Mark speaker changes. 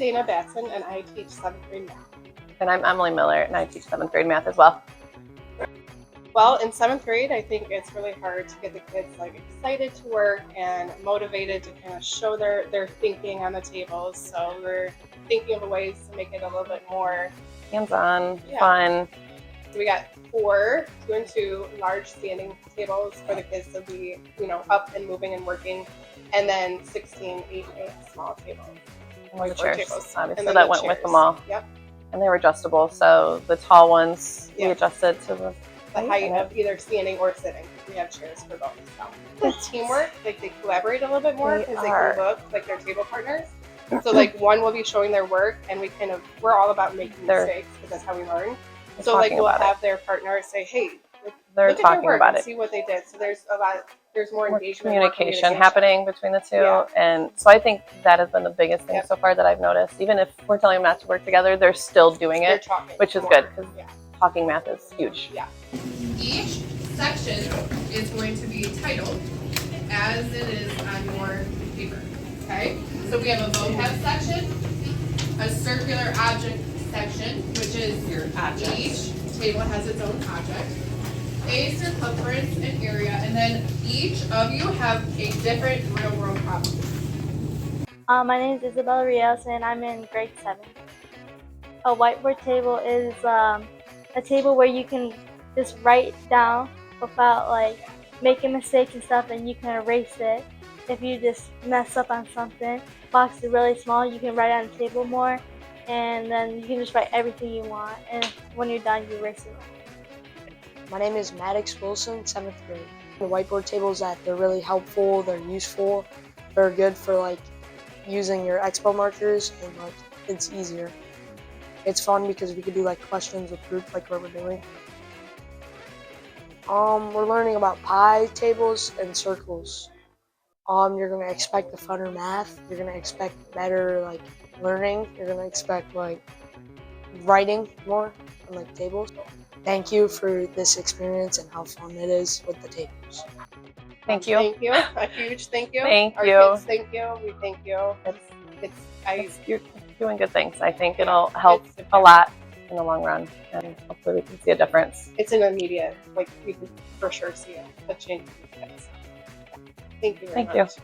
Speaker 1: Dana Batson, and I teach 7th grade math.
Speaker 2: And I'm Emily Miller, and I teach 7th grade math as well.
Speaker 1: Well, in 7th grade, I think it's really hard to get the kids like excited to work and motivated to kind of show their thinking on the tables. So we're thinking of ways to make it a little bit more
Speaker 2: hands-on, fun.
Speaker 1: So we got 4 2 and 2 large standing tables for the kids to be, up and moving and working, and then 16 8 small tables.
Speaker 2: And the chairs, obviously, that went with them all.
Speaker 1: Yep.
Speaker 2: And they were adjustable, so the tall ones we adjusted to the
Speaker 1: height of either standing or sitting. We have chairs for both. So the teamwork, like they collaborate a little bit more because they can look like their table partners. So like one will be showing their work, and we're all about making mistakes because that's how we learn. So like we'll have their partner say, "Hey,
Speaker 2: they're
Speaker 1: look
Speaker 2: talking
Speaker 1: at their work
Speaker 2: about
Speaker 1: and see what they did." So there's more engagement,
Speaker 2: communication happening between the two, and so I think that has been the biggest thing so far that I've noticed. Even if we're telling them not to work together, they're still doing it, which is good because talking math is huge.
Speaker 1: Yeah.
Speaker 3: Each section is going to be titled as it is on your paper. Okay? So we have a vocab section, a circular object section, which is your object. Each table has its own object, a circumference and area, and then each of you have a different real world problem.
Speaker 4: My name is Isabella Rios, and I'm in grade 7. A whiteboard table is a table where you can just write down without like making mistakes and stuff, and you can erase it if you just mess up on something. Box is really small, you can write on the table more, and then you can just write everything you want, and when you're done you erase it.
Speaker 5: My name is Maddox Wilson, 7th grade. The whiteboard tables they're really helpful, they're useful, they're good for like using your expo markers, and like it's easier. It's fun because we could do like questions with group like what we're doing. We're learning about pi tables and circles. You're gonna expect the funner math. You're gonna expect better like learning. You're gonna expect like writing more on like tables. Thank you for this experience and how fun it is with the tables.
Speaker 2: Thank you.
Speaker 1: Thank you. A huge thank you.
Speaker 2: Thank
Speaker 1: Our
Speaker 2: you.
Speaker 1: Kids, thank you. We thank you.
Speaker 2: You're doing good things. I think it'll help a lot in the long run, and hopefully we can see a difference.
Speaker 1: It's an immediate, like we can for sure see a change in these kids. Thank you very much.
Speaker 2: Thank you.